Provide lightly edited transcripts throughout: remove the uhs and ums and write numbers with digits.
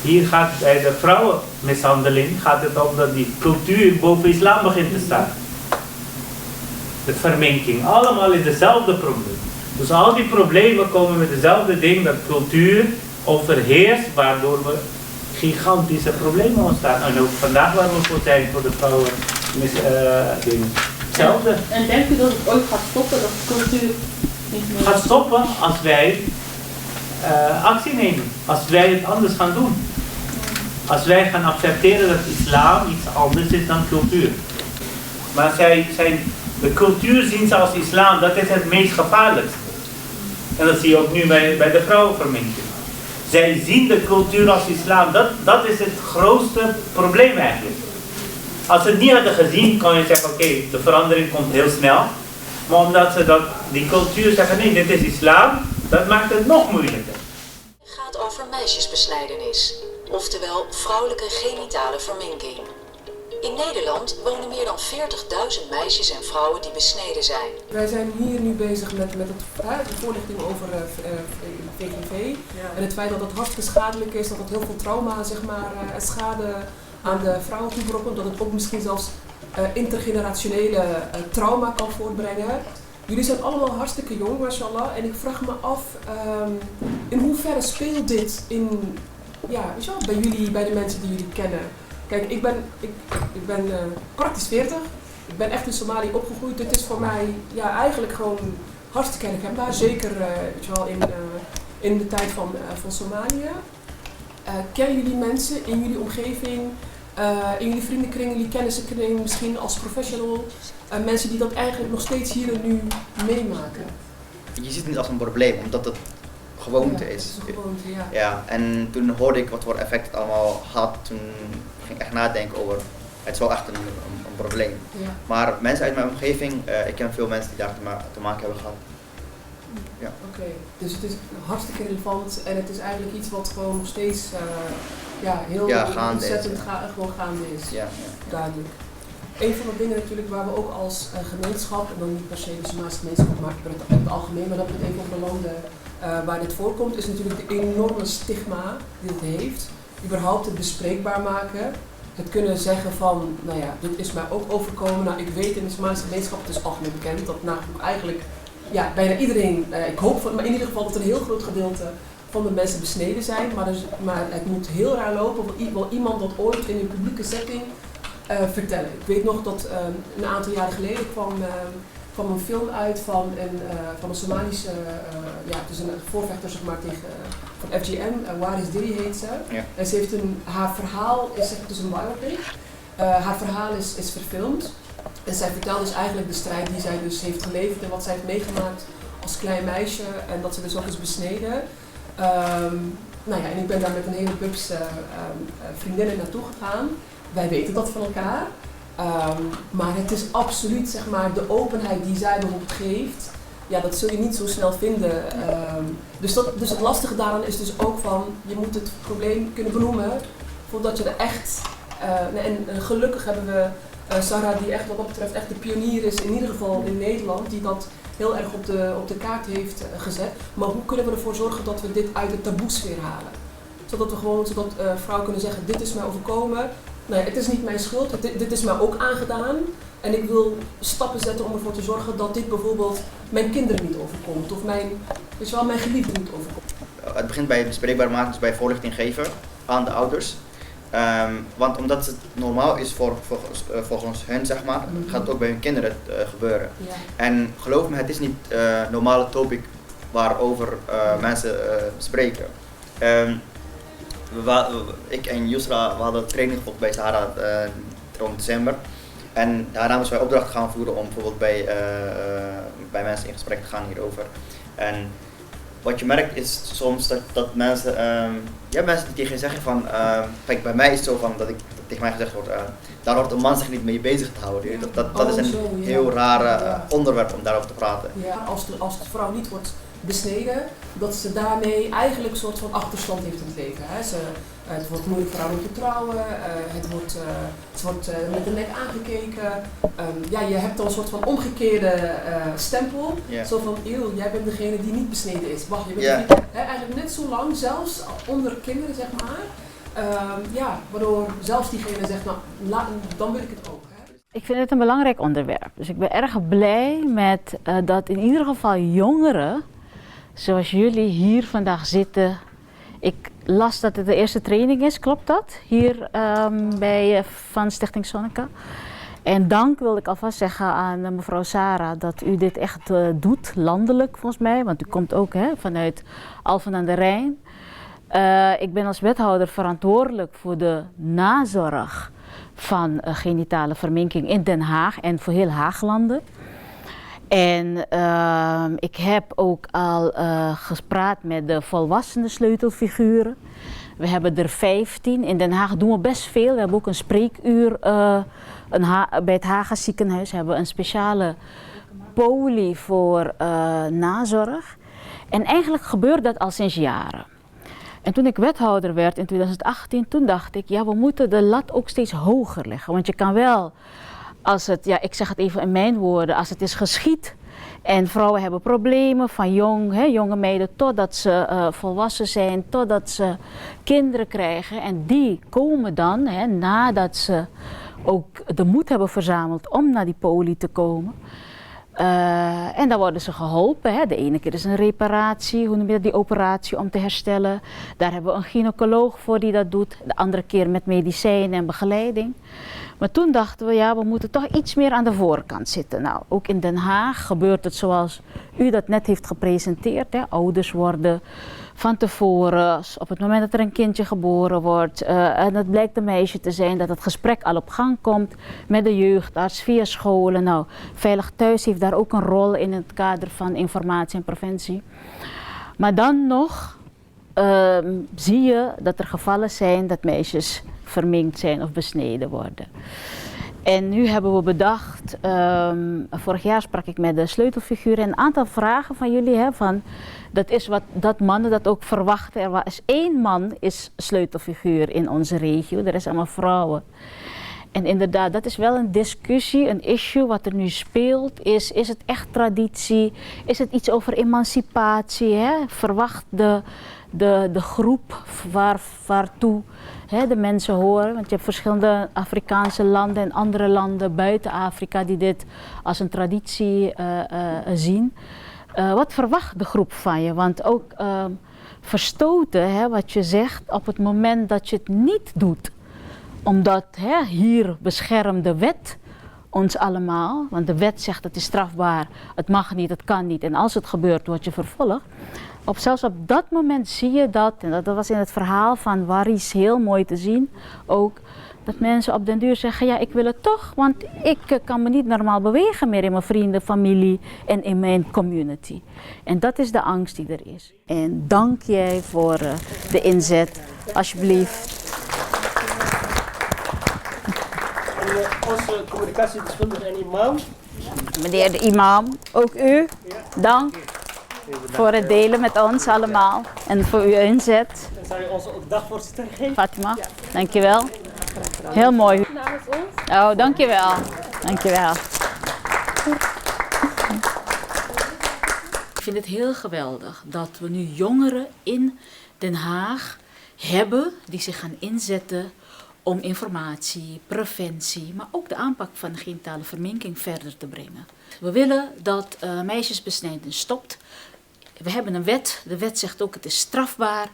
Hier gaat bij de vrouwenmishandeling gaat het om dat die cultuur boven islam begint te staan. De verminking, allemaal is dezelfde probleem. Dus al die problemen komen met dezelfde ding, dat cultuur overheerst, waardoor we gigantische problemen ontstaan. En ook vandaag waar we voor zijn voor de vrouwen dingen. Hetzelfde. En denkt u dat het ooit gaat stoppen, dat de cultuur niet meer... Gaat stoppen als wij actie nemen, als wij het anders gaan doen. Als wij gaan accepteren dat islam iets anders is dan cultuur. Maar de cultuur zien ze als islam, dat is het meest gevaarlijkste. En dat zie je ook nu bij de vrouwenverminking. Zij zien de cultuur als islam, dat is het grootste probleem eigenlijk. Als ze het niet hadden gezien, kan je zeggen, oké, de verandering komt heel snel. Maar omdat ze die cultuur zeggen, nee, dit is islam, dat maakt het nog moeilijker. Het gaat over meisjesbesnijdenis, oftewel vrouwelijke genitale verminking. In Nederland wonen meer dan 40.000 meisjes en vrouwen die besneden zijn. Wij zijn hier nu bezig met de voorlichting over VGV. Ja. En het feit dat het hartstikke schadelijk is, dat het heel veel trauma en schade aan de vrouwen toebrokkent. Dat het ook misschien zelfs intergenerationele trauma kan voortbrengen. Jullie zijn allemaal hartstikke jong, mashallah. En ik vraag me af, in hoeverre speelt dit bij jullie, bij de mensen die jullie kennen? Kijk, ik ben praktisch 40. Ik ben echt in Somalië opgegroeid. Dit is voor mij eigenlijk gewoon hartstikke herkenbaar. Zeker in de tijd van Somalië. Kennen jullie mensen in jullie omgeving, in jullie vriendenkring, jullie kennissenkring, misschien als professional, mensen die dat eigenlijk nog steeds hier en nu meemaken? Je ziet het niet als een probleem, omdat het gewoonte is. Het is een gewoonte, ja. Ja, en toen hoorde ik wat voor effect het allemaal had, toen ging ik echt nadenken over, het is wel echt een probleem. Ja. Maar mensen uit mijn omgeving, ik ken veel mensen die daar te maken hebben gehad. Ja. Oké, dus het is hartstikke relevant en het is eigenlijk iets wat gewoon nog steeds heel ontzettend gaande is. Ja. Duidelijk. Een van de dingen natuurlijk waar we ook als gemeenschap, en dan niet per se de Somalische gemeenschap, maar in het algemeen, maar dat met een van de landen waar dit voorkomt, is natuurlijk de enorme stigma die het heeft. Überhaupt het bespreekbaar maken. Het kunnen zeggen van, dit is mij ook overkomen. Nou, ik weet in de Somalische gemeenschap, het is algemeen bekend, dat eigenlijk bijna iedereen, ik hoop maar in ieder geval dat een heel groot gedeelte van de mensen besneden zijn. Maar het moet heel raar lopen, wil iemand dat ooit in een publieke setting vertellen. Ik weet nog dat een aantal jaren geleden kwam een film uit van een Somalische, het is een voorvechter zeg maar van FGM, Waris Diri heet ze. Ja. En ze heeft haar verhaal is een biopic. Haar verhaal is verfilmd. En zij vertelt dus eigenlijk de strijd die zij dus heeft geleverd en wat zij heeft meegemaakt als klein meisje en dat ze dus ook is besneden. En ik ben daar met een hele bubs vriendinnen naartoe gegaan. Wij weten dat van elkaar. Maar het is absoluut zeg maar de openheid die zij bijvoorbeeld geeft. Ja, dat zul je niet zo snel vinden. Dus het lastige daaraan is dus ook van, je moet het probleem kunnen benoemen voordat je er echt... en gelukkig hebben we Sarah die echt wat dat betreft echt de pionier is, in ieder geval in Nederland, die dat heel erg op de kaart heeft gezet. Maar hoe kunnen we ervoor zorgen dat we dit uit de taboesfeer halen? Zodat vrouwen kunnen zeggen, dit is mij overkomen. Het is niet mijn schuld, dit is mij ook aangedaan. En ik wil stappen zetten om ervoor te zorgen dat dit bijvoorbeeld mijn kinderen niet overkomt. Of mijn geliefde niet overkomt. Het begint bij het bespreekbaar maken, dus bij voorlichting geven aan de ouders. Want omdat het normaal is volgens hen, zeg maar, gaat het ook bij hun kinderen gebeuren. Ja. En geloof me, het is niet normale topic waarover mensen spreken. Ik en Yusra, we hadden training gevolgd bij Sahara rond december. En daarna moesten wij opdrachten gaan voeren om bijvoorbeeld bij mensen in gesprek te gaan hierover. En wat je merkt is soms dat mensen, mensen die tegen je zeggen van, kijk, bij mij is het zo van dat tegen mij gezegd wordt, daar hoort een man zich niet mee bezig te houden. Dat is een heel raar onderwerp om daarover te praten. Ja, als de vrouw niet wordt besneden, dat ze daarmee eigenlijk een soort van achterstand heeft in het leven. Hè. Het wordt moeilijk voor haar om te trouwen, ze wordt met de nek aangekeken. Je hebt dan een soort van omgekeerde stempel. Yeah. Zo van, eeuw, jij bent degene die niet besneden is. Wacht, je bent eigenlijk net zo lang, zelfs onder kinderen zeg maar, Ja, waardoor zelfs diegene zegt, nou, dan wil ik het ook. Hè. Ik vind het een belangrijk onderwerp. Dus ik ben erg blij met dat in ieder geval jongeren, zoals jullie hier vandaag zitten. Ik las dat het de eerste training is, klopt dat? Hier van Stichting Sonica. En dank wil ik alvast zeggen aan mevrouw Sarah dat u dit echt doet, landelijk volgens mij. Want u komt ook vanuit Alphen aan de Rijn. Ik ben als wethouder verantwoordelijk voor de nazorg van genitale verminking in Den Haag en voor heel Haaglanden. En ik heb ook al gepraat met de volwassene sleutelfiguren. We hebben er 15. In Den Haag doen we best veel. We hebben ook een spreekuur bij het Haga ziekenhuis. We hebben een speciale poli voor nazorg. En eigenlijk gebeurt dat al sinds jaren. En toen ik wethouder werd in 2018, toen dacht ik, ja, we moeten de lat ook steeds hoger leggen. Want je kan wel, als het, ja, ik zeg het even in mijn woorden, als het is geschied en vrouwen hebben problemen van jonge meiden totdat ze volwassen zijn, totdat ze kinderen krijgen. En die komen dan, nadat ze ook de moed hebben verzameld om naar die poli te komen. En dan worden ze geholpen. De ene keer is een reparatie, hoe noem je dat, die operatie om te herstellen. Daar hebben we een gynaecoloog voor die dat doet. De andere keer met medicijnen en begeleiding. Maar toen dachten we, ja, we moeten toch iets meer aan de voorkant zitten. Nou, ook in Den Haag gebeurt het zoals u dat net heeft gepresenteerd. Ouders worden van tevoren, op het moment dat er een kindje geboren wordt en het blijkt een meisje te zijn, dat het gesprek al op gang komt met de jeugdarts via scholen. Nou, Veilig Thuis heeft daar ook een rol in het kader van informatie en preventie. Maar dan nog zie je dat er gevallen zijn dat meisjes verminkt zijn of besneden worden. En nu hebben we bedacht, vorig jaar sprak ik met de sleutelfiguren en een aantal vragen van jullie, dat is wat dat mannen dat ook verwachten. Er was 1 man is sleutelfiguur in onze regio, de rest allemaal vrouwen. En inderdaad, dat is wel een discussie, een issue wat er nu speelt. Is het echt traditie? Is het iets over emancipatie? Verwacht de groep waartoe de mensen horen? Want je hebt verschillende Afrikaanse landen en andere landen buiten Afrika die dit als een traditie zien. Wat verwacht de groep van je? Want ook verstoten, wat je zegt, op het moment dat je het niet doet. Omdat hier beschermt de wet ons allemaal. Want de wet zegt het is strafbaar, het mag niet, het kan niet. En als het gebeurt, word je vervolgd. Zelfs op dat moment zie je dat, en dat was in het verhaal van Waris heel mooi te zien, ook dat mensen op den duur zeggen, ja, ik wil het toch, want ik kan me niet normaal bewegen meer in mijn vrienden, familie en in mijn community. En dat is de angst die er is. En dank jij voor de inzet, alsjeblieft. Onze communicatiedeskundige en imam. Meneer de imam, ook u, dank voor het delen met ons allemaal en voor uw inzet. En zou je ons ook dagvoorzitter geven? Fatima, dankjewel. Heel mooi. Namens ons. Oh, dankjewel. Dankjewel. Ik vind het heel geweldig dat we nu jongeren in Den Haag hebben die zich gaan inzetten om informatie, preventie, maar ook de aanpak van de genitale verminking verder te brengen. We willen dat meisjesbesnijdenis stopt. We hebben een wet. De wet zegt ook het is strafbaar.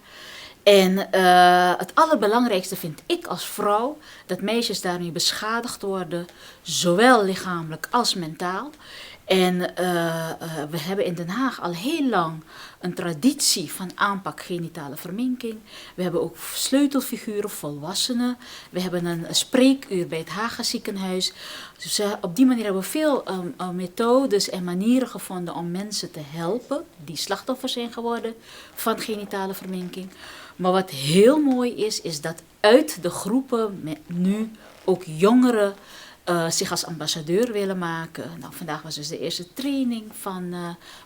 En het allerbelangrijkste vind ik als vrouw dat meisjes daarmee beschadigd worden, zowel lichamelijk als mentaal. En we hebben in Den Haag al heel lang een traditie van aanpak genitale verminking. We hebben ook sleutelfiguren, volwassenen. We hebben een spreekuur bij het Haga ziekenhuis. Dus op die manier hebben we veel methodes en manieren gevonden om mensen te helpen die slachtoffer zijn geworden van genitale verminking. Maar wat heel mooi is dat uit de groepen nu ook jongeren zich als ambassadeur willen maken. Nou, vandaag was dus de eerste training van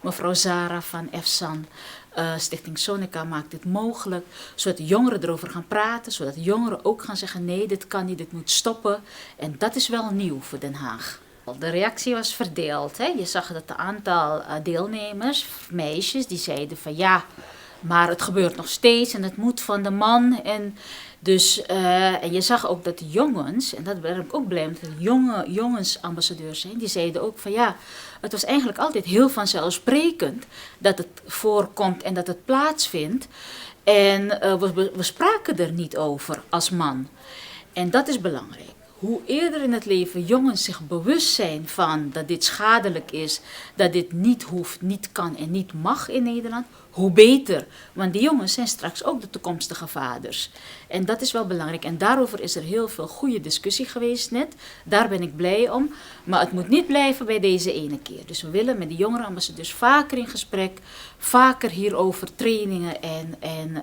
mevrouw Zara van EFSAN. Stichting Sonica maakt dit mogelijk, zodat jongeren erover gaan praten, zodat jongeren ook gaan zeggen nee, dit kan niet, dit moet stoppen. En dat is wel nieuw voor Den Haag. De reactie was verdeeld. Je zag dat een aantal deelnemers, meisjes, die zeiden van ja, Maar het gebeurt nog steeds en het moet van de man. En je zag ook dat de jongens, en dat ben ik ook blij met, dat jonge jongensambassadeurs zijn, die zeiden ook van ja, het was eigenlijk altijd heel vanzelfsprekend dat het voorkomt en dat het plaatsvindt. En we spraken er niet over als man. En dat is belangrijk. Hoe eerder in het leven jongens zich bewust zijn van dat dit schadelijk is, dat dit niet hoeft, niet kan en niet mag in Nederland, hoe beter. Want die jongens zijn straks ook de toekomstige vaders. En dat is wel belangrijk. En daarover is er heel veel goede discussie geweest net. Daar ben ik blij om. Maar het moet niet blijven bij deze ene keer. Dus we willen met de jongerenambassadeurs vaker in gesprek, vaker hierover trainingen en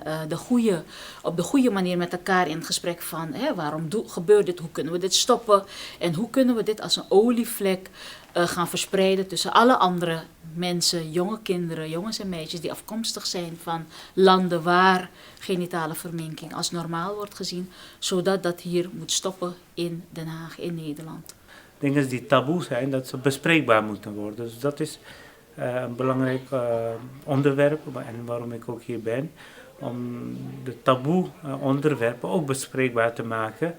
op de goede manier met elkaar in gesprek van waarom gebeurt dit, hoe kunnen we dit stoppen en hoe kunnen we dit als een olievlek gaan verspreiden tussen alle andere mensen, jonge kinderen, jongens en meisjes die afkomstig zijn van landen waar genitale verminking als normaal wordt gezien, zodat dat hier moet stoppen in Den Haag, in Nederland. Dingen die taboe zijn, dat ze bespreekbaar moeten worden. Dus dat is een belangrijk onderwerp en waarom ik ook hier ben. Om de taboe onderwerpen ook bespreekbaar te maken,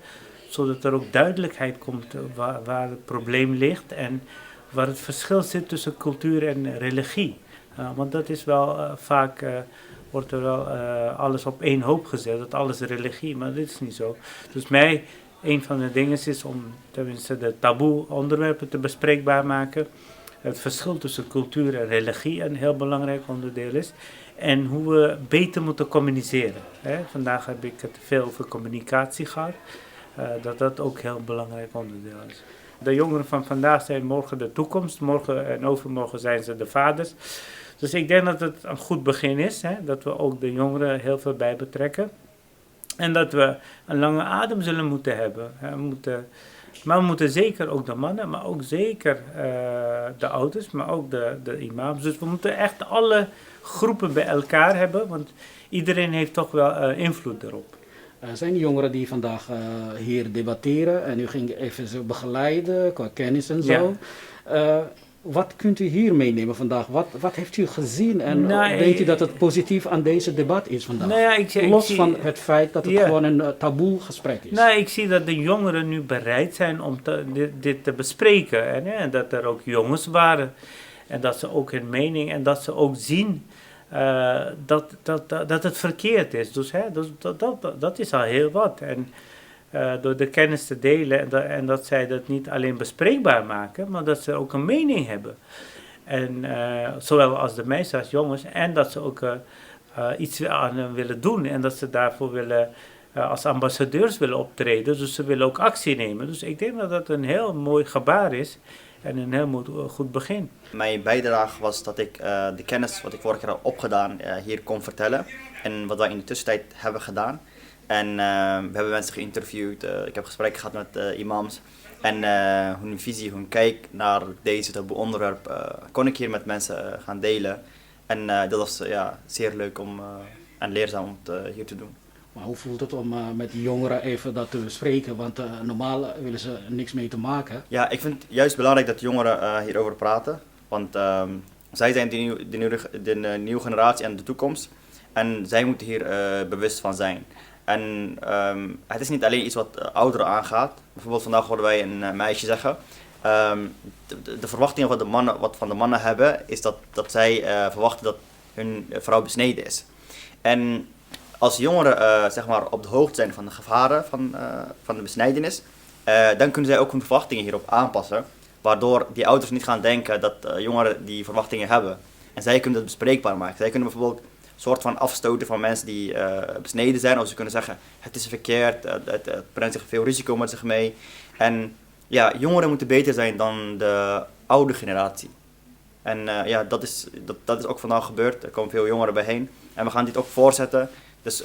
zodat er ook duidelijkheid komt waar het probleem ligt en waar het verschil zit tussen cultuur en religie. Want dat is wel vaak, wordt er wel alles op één hoop gezet, dat alles religie, maar dit is niet zo. Dus een van de dingen is om tenminste de taboe onderwerpen te bespreekbaar maken. Het verschil tussen cultuur en religie een heel belangrijk onderdeel is. En hoe we beter moeten communiceren. Vandaag heb ik het veel over communicatie gehad. Dat ook een heel belangrijk onderdeel is. De jongeren van vandaag zijn morgen de toekomst. Morgen en overmorgen zijn ze de vaders. Dus ik denk dat het een goed begin is. Dat we ook de jongeren heel veel bij betrekken. En dat we een lange adem zullen moeten hebben. Maar we moeten zeker ook de mannen, maar ook zeker de ouders, maar ook de imams. Dus we moeten echt alle groepen bij elkaar hebben, want iedereen heeft toch wel invloed erop. Zijn jongeren die vandaag hier debatteren en u ging even zo begeleiden qua kennis en zo. Ja. Wat kunt u hier meenemen vandaag? Wat heeft u gezien en denkt u dat het positief aan deze debat is vandaag? Los van het feit dat het gewoon een taboe gesprek is. Ik zie dat de jongeren nu bereid zijn om dit te bespreken. En dat er ook jongens waren. En dat ze ook hun mening en dat ze ook zien dat het verkeerd is. Dus dat is al heel wat. En door de kennis te delen en dat zij dat niet alleen bespreekbaar maken, maar dat ze ook een mening hebben. En zowel als de meisjes als jongens. En dat ze ook iets aan willen doen en dat ze daarvoor willen als ambassadeurs willen optreden. Dus ze willen ook actie nemen. Dus ik denk dat dat een heel mooi gebaar is en een heel goed begin. Mijn bijdrage was dat ik de kennis wat ik vorig jaar had opgedaan hier kon vertellen. En wat wij in de tussentijd hebben gedaan. En we hebben mensen geïnterviewd, ik heb gesprekken gehad met imams. En hun visie, hun kijk naar deze taboe onderwerp kon ik hier met mensen gaan delen. En dat was zeer leuk en leerzaam om het hier te doen. Maar hoe voelt het om met die jongeren even dat te bespreken? Want normaal willen ze niks mee te maken. Ja, ik vind het juist belangrijk dat jongeren hierover praten. Want zij zijn de nieuwe generatie en de toekomst. En zij moeten hier bewust van zijn. En het is niet alleen iets wat ouderen aangaat. Bijvoorbeeld vandaag hoorden wij een meisje zeggen. De verwachtingen wat van de mannen hebben, is dat zij verwachten dat hun vrouw besneden is. En als jongeren zeg maar op de hoogte zijn van de gevaren van de besnijdenis, dan kunnen zij ook hun verwachtingen hierop aanpassen. Waardoor die ouders niet gaan denken dat jongeren die verwachtingen hebben. En zij kunnen dat bespreekbaar maken. Zij kunnen bijvoorbeeld soort van afstoten van mensen die besneden zijn. Of ze kunnen zeggen, het is verkeerd, het brengt zich veel risico met zich mee. En ja, jongeren moeten beter zijn dan de oude generatie. En dat is ook vandaag gebeurd. Er komen veel jongeren bijheen. En we gaan dit ook voortzetten. Dus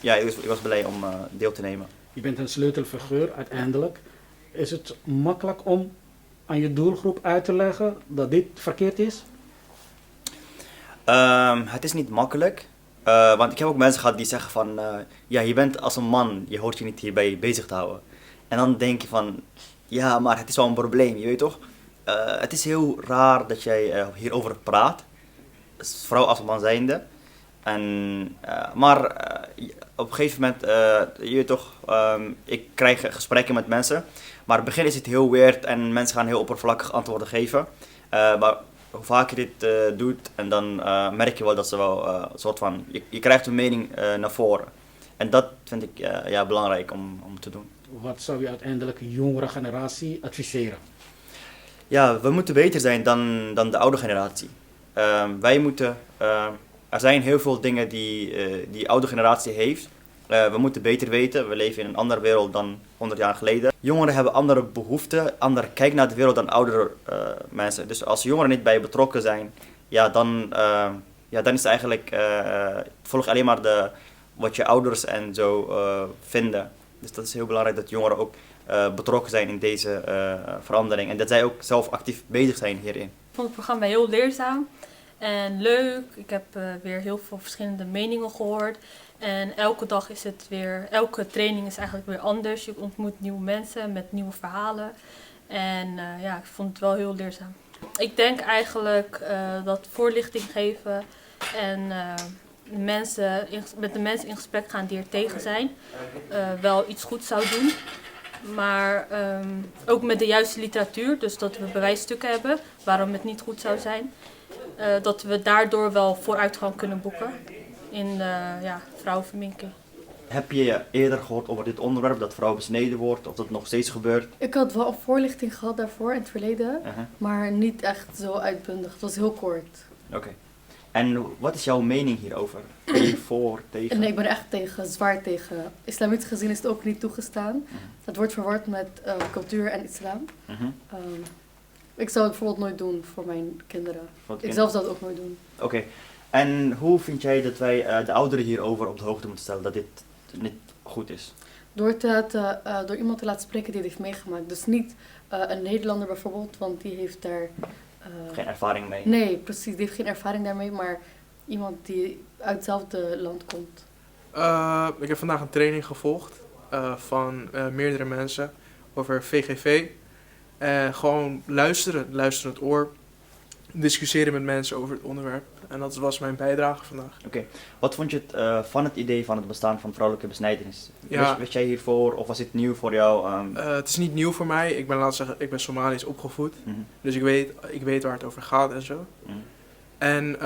ik was blij om deel te nemen. Je bent een sleutelfiguur uiteindelijk. Is het makkelijk om aan je doelgroep uit te leggen dat dit verkeerd is? Het is niet makkelijk, want ik heb ook mensen gehad die zeggen van, je bent als een man, je hoort je niet hierbij bezig te houden. En dan denk je van, ja, maar het is wel een probleem, je weet toch? Het is heel raar dat jij hierover praat, vooral als een man zijnde. Maar op een gegeven moment, ik krijg gesprekken met mensen. Maar in het begin is het heel weird en mensen gaan heel oppervlakkig antwoorden geven. Maar hoe vaker je dit doet, en dan merk je wel dat ze wel een soort van... Je krijgt een mening naar voren. En dat vind ik belangrijk om te doen. Wat zou je uiteindelijk de jongere generatie adviseren? Ja, we moeten beter zijn dan de oude generatie. Er zijn heel veel dingen die oude generatie heeft. We moeten beter weten. We leven in een andere wereld dan 100 jaar geleden. Jongeren hebben andere behoeften, andere kijk naar de wereld dan oudere mensen. Dus als jongeren niet bij betrokken zijn, dan is het eigenlijk volg alleen maar wat je ouders en zo vinden. Dus dat is heel belangrijk dat jongeren ook betrokken zijn in deze verandering. En dat zij ook zelf actief bezig zijn hierin. Ik vond het programma heel leerzaam en leuk. Ik heb weer heel veel verschillende meningen gehoord. En elke dag is het weer, elke training is eigenlijk weer anders. Je ontmoet nieuwe mensen met nieuwe verhalen. En ik vond het wel heel leerzaam. Ik denk eigenlijk dat voorlichting geven en met de mensen in gesprek gaan die er tegen zijn, wel iets goed zou doen. Maar ook met de juiste literatuur, dus dat we bewijsstukken hebben waarom het niet goed zou zijn. Dat we daardoor wel vooruitgang kunnen boeken in vrouwenverminking. Heb je eerder gehoord over dit onderwerp, dat vrouwen besneden wordt, of dat nog steeds gebeurt? Ik had wel een voorlichting gehad daarvoor in het verleden, maar niet echt zo uitbundig. Het was heel kort. Oké. En wat is jouw mening hierover? Ben je voor, tegen? Nee, ik ben echt tegen, zwaar tegen. Islamitisch gezien is het ook niet toegestaan. Het wordt verward met cultuur en islam. Ik zou het bijvoorbeeld nooit doen voor mijn kinderen. Ik zelf zou het ook nooit doen. Oké. En hoe vind jij dat wij de ouderen hierover op de hoogte moeten stellen dat dit niet goed is? Door iemand te laten spreken die het heeft meegemaakt. Dus niet een Nederlander bijvoorbeeld, want die heeft daar... geen ervaring mee? Nee, precies. Die heeft geen ervaring daarmee, maar iemand die uit hetzelfde land komt. Ik heb vandaag een training gevolgd van meerdere mensen over VGV. Gewoon luisterend oor, discussiëren met mensen over het onderwerp. En dat was mijn bijdrage vandaag. Oké. Wat vond je van het idee van het bestaan van vrouwelijke besnijdenis? Ja. Wist jij hiervoor of was het nieuw voor jou? Het is niet nieuw voor mij. Ik ben Somalisch opgevoed. Dus ik weet waar het over gaat en zo. En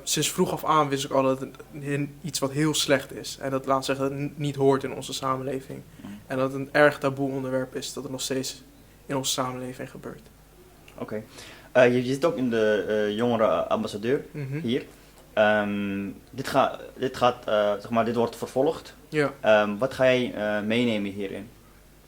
sinds vroeg af aan wist ik al dat het iets wat heel slecht is. En dat laat zeggen dat het niet hoort in onze samenleving. En dat het een erg taboe onderwerp is dat het nog steeds in onze samenleving gebeurt. Oké. Je zit ook in de jongerenambassadeur hier. Dit wordt vervolgd. Ja. Wat ga jij meenemen hierin?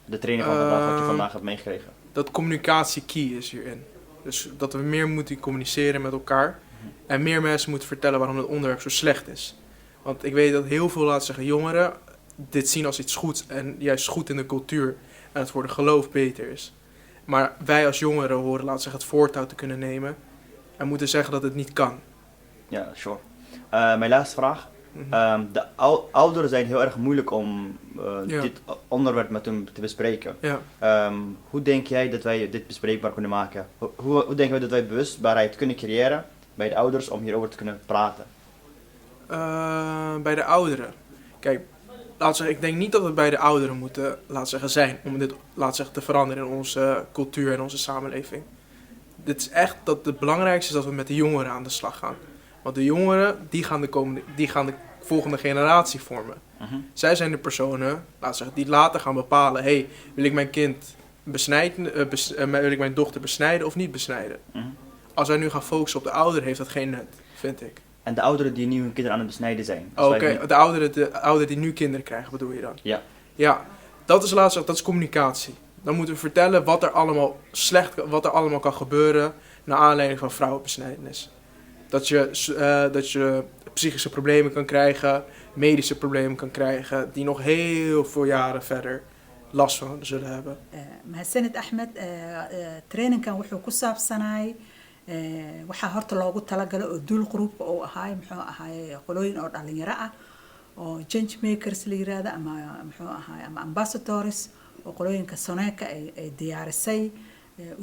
De training van vandaag, wat je vandaag hebt meegekregen? Dat communicatie key is hierin. Dus dat we meer moeten communiceren met elkaar. En meer mensen moeten vertellen waarom het onderwerp zo slecht is. Want ik weet dat heel veel, laten zeggen, jongeren dit zien als iets goeds. En juist goed in de cultuur. En het voor de geloof beter is. Maar wij als jongeren horen, laten zeggen, het voortouw te kunnen nemen. En moeten zeggen dat het niet kan. Ja, sure. Mijn laatste vraag. De ouderen zijn heel erg moeilijk om dit onderwerp met hem te bespreken. Ja. Hoe denk jij dat wij dit bespreekbaar kunnen maken? Hoe denken wij dat wij bewustbaarheid kunnen creëren bij de ouders om hierover te kunnen praten? Bij de ouderen? Kijk, ik denk niet dat we bij de ouderen moeten zijn om dit te veranderen in onze cultuur en onze samenleving. Dit is echt dat het belangrijkste is dat we met de jongeren aan de slag gaan. Want de jongeren die gaan de volgende generatie vormen. Zij zijn de personen die later gaan bepalen, wil ik mijn kind besnijden, wil ik mijn dochter besnijden of niet besnijden. Als wij nu gaan focussen op de ouderen heeft dat geen nut, vind ik. En de ouderen die nu hun kinderen aan het besnijden zijn? Oké, de ouderen die nu kinderen krijgen, bedoel je dan? Ja. Ja, dat is communicatie. Dan moeten we vertellen wat er allemaal kan gebeuren naar aanleiding van vrouwenbesnijdenis. Dat je psychische problemen kan krijgen, medische problemen kan krijgen, die nog heel veel jaren verder last van zullen hebben. mahadsanid Ahmed, trainingkan wuxuu ku saabsanaay waxaa horta loogu talagalay oo doelgroepka uu ahaay muxuu ahaay qolooyin oo dhalinyaro ah oo change makers la yiraahdo ama muxuu ahaay ama ambassadors oo qolooyinka Soneca ay diyaarisay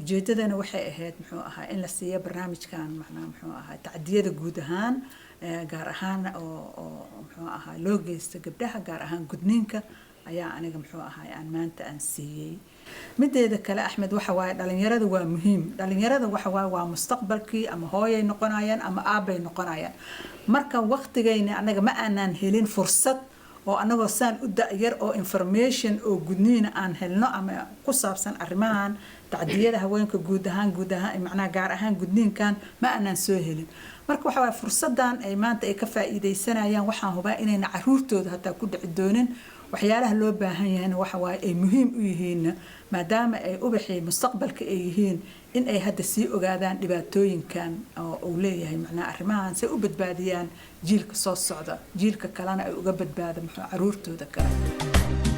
ujeedadana waxay ahayd muxuu ahaay in la siiyo barnaamijkan muxuu ahaay tacdiyada guud ahaan gaar ahaan oo muxuu ahaa loo geysta gabdhaha gaar ahaan gudniinka ayaa aniga muxuu ahaa aan maanta aan siiyey mideeda kale Axmed waxa waaye dhalinyarada waa muhiim dhalinyarada waxa waaye waa mustaqbalkii ama hooyay noqonayaan ama aabay noqonayaan marka waqtigayna anaga ma aanan helin fursad oo anagoo saan u da'yar oo information oo gudniina aan helno ama ku saabsan arrimahan tacdiyada haweenka guud ahaan macnaha gaar ahaan gudniinkan ma aanan soo helin marka waxa waaye fursadan ay maanta ay ka faa'iideysanayaan waxaan hubaa inayna caruurtooda hataa ku dhici doonin waxyaalaha loo baahan yahayna waxa waaye ay muhiim u yihiin maadaama ay ubaxii mustaqbalka ay yihiin in ay hadda sii ogaadaan dhibaatooyinkan oo uu leeyahay macnaha arrimahan si u badbaadiyaan jiilka soo socda jiilka kalena ay uga badbaado caruurtooda kale